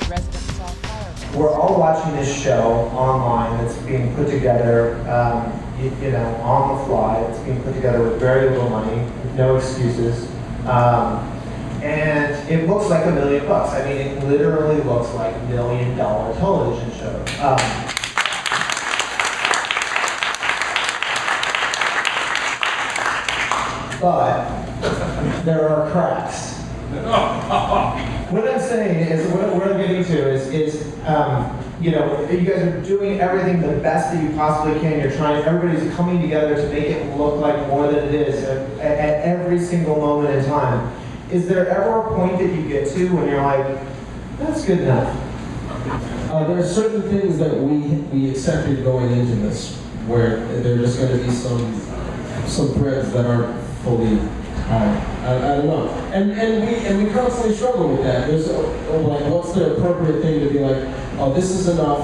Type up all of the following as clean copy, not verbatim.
residents saw fireworks. We're all watching this show online that's being put together, on the fly. It's being put together with very little money, with no excuses. And it looks like $1 million. I mean, it literally looks like $1 million television show. But there are cracks. What I'm saying is, what I'm getting to is, you guys are doing everything the best that you possibly can. You're trying, everybody's coming together to make it look like more than it is at every single moment in time. Is there ever a point that you get to when you're like, that's good enough? There are certain things that we accepted going into this, where there are just going to be some threads that aren't fully I don't know. And we constantly struggle with that. There's like, what's the appropriate thing to be like, oh, this is enough,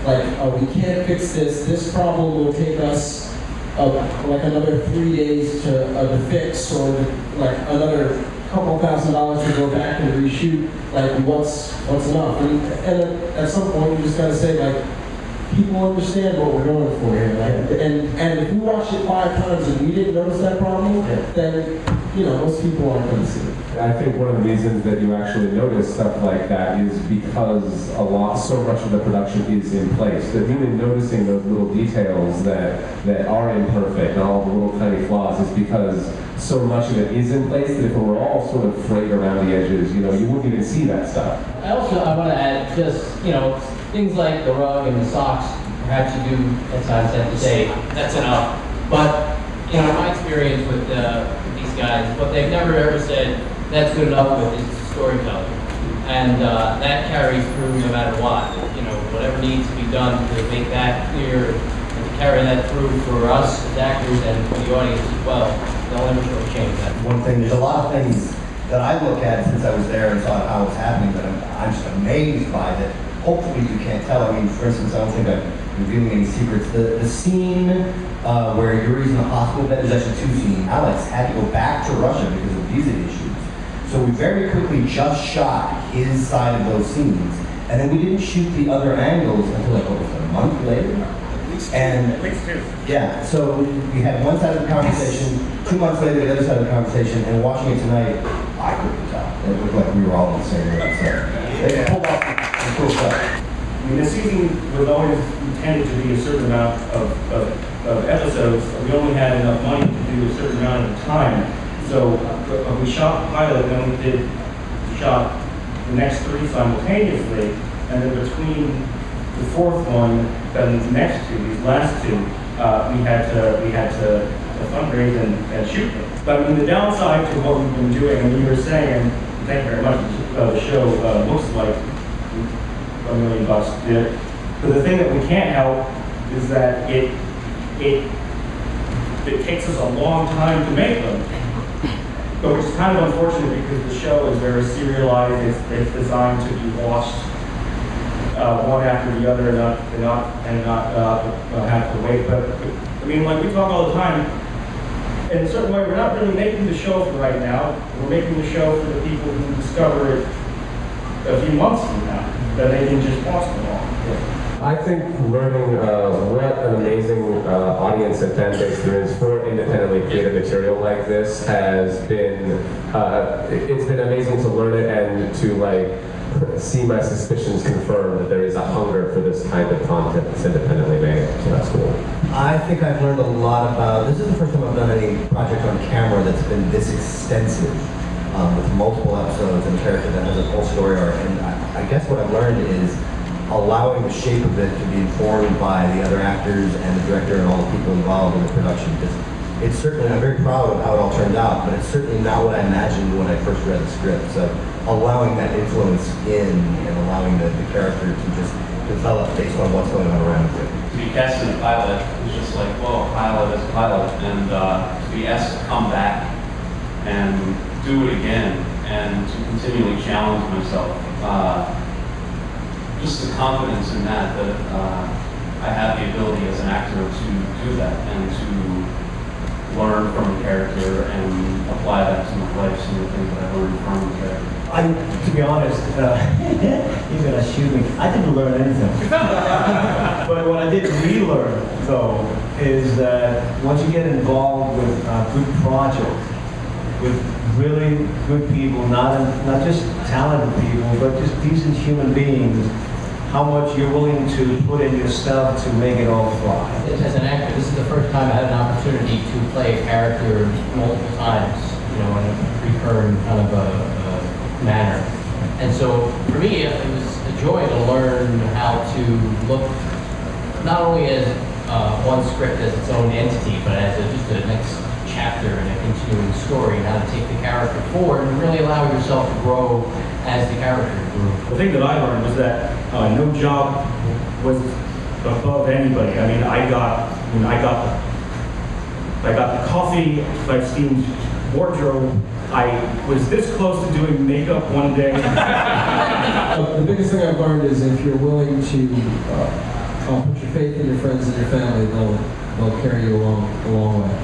like, oh, we can't fix this, this problem will take us like another 3 days to fix, or like another couple $1,000s to go back and reshoot, like what's enough? And at some point you just gotta say, like, people understand what we're going for here. Like, and if we watched it 5 times and we didn't notice that problem, then most people aren't going to see it. I think one of the reasons that you actually notice stuff like that is because so much of the production is in place. That even noticing those little details that are imperfect and all the little tiny flaws is because so much of it is in place that if it were all sort of frayed around the edges, you wouldn't even see that stuff. I want to add just, things like the rug and the socks, perhaps you do at times have to say, that's enough. But, my experience with these guys, what they've never ever said, that's good enough with is storytelling. And that carries through no matter what. Whatever needs to be done to make that clear and to carry that through for us as actors and for the audience as well, they'll never sort of change that. One thing, there's a lot of things that I look at since I was there and saw how it's happening that I'm just amazed by that. Hopefully you can't tell. I mean, for instance, I don't think I'm revealing any secrets. The scene where Yuri's in the hospital bed is actually 2 scenes. Alex had to go back to Russia because of visa issues. So we very quickly just shot his side of those scenes. And then we didn't shoot the other angles until like, what was it, a month later? At least 2. Yeah, so we had one side of the conversation, 2 months later the other side of the conversation, and watching it tonight, I couldn't tell. It looked like we were all in the same room. So they pulled off some cool stuff. I mean, the season was always intended to be a certain amount of episodes. We only had enough money to do a certain amount of time. So we shot the pilot, then we shot the next 3 simultaneously, and then between the 4th one and the next 2, these last 2, we had to fundraise and shoot them. But I mean, the downside to what we've been doing, and you were saying, thank you very much, the show looks like $1 million. But the thing that we can't help is that it takes us a long time to make them. But which is kind of unfortunate because the show is very serialized. It's designed to be watched one after the other and not have to wait. But I mean, like we talk all the time, in a certain way, we're not really making the show for right now. We're making the show for the people who discover it a few months from now, that they can just watch them all. I think learning what an amazing audience and fan base there is for independently created material like this has been, it's been amazing to learn it and to see my suspicions confirmed that there is a hunger for this kind of content that's independently made. So that's cool. I think I've learned a lot about, this is the first time I've done any project on camera that's been this extensive, with multiple episodes and a character that has a whole story arc. And I guess what I've learned is allowing the shape of it to be informed by the other actors and the director and all the people involved in the production. Because it's certainly, I'm very proud of how it all turned out, but it's certainly not what I imagined when I first read the script. So allowing that influence in and allowing the character to just develop based on what's going on around it. To be cast in a pilot is just like, well, pilot is a pilot, and to be asked to come back and do it again and to continually challenge myself. Just the confidence in that I have the ability as an actor to do that and to learn from a character and apply that to my life, some of the things that I learned from the character. to be honest, he's gonna shoot me. I didn't learn anything. But what I did relearn, though, is that once you get involved with a good project, with really good people, not just talented people, but just decent human beings, how much you're willing to put in your stuff to make it all fly. As an actor, this is the first time I had an opportunity to play a character multiple times, in a recurring kind of a manner. And so for me, it was a joy to learn how to look not only as one script as its own entity, but as just a next chapter in a continuing story, and how to take the character forward and really allow yourself to grow as the character grew. The thing that I learned was that no job was above anybody. I mean, I got the coffee, my steamed wardrobe. I was this close to doing makeup one day. The biggest thing I've learned is if you're willing to put your faith in your friends and your family, they'll carry you along a long way.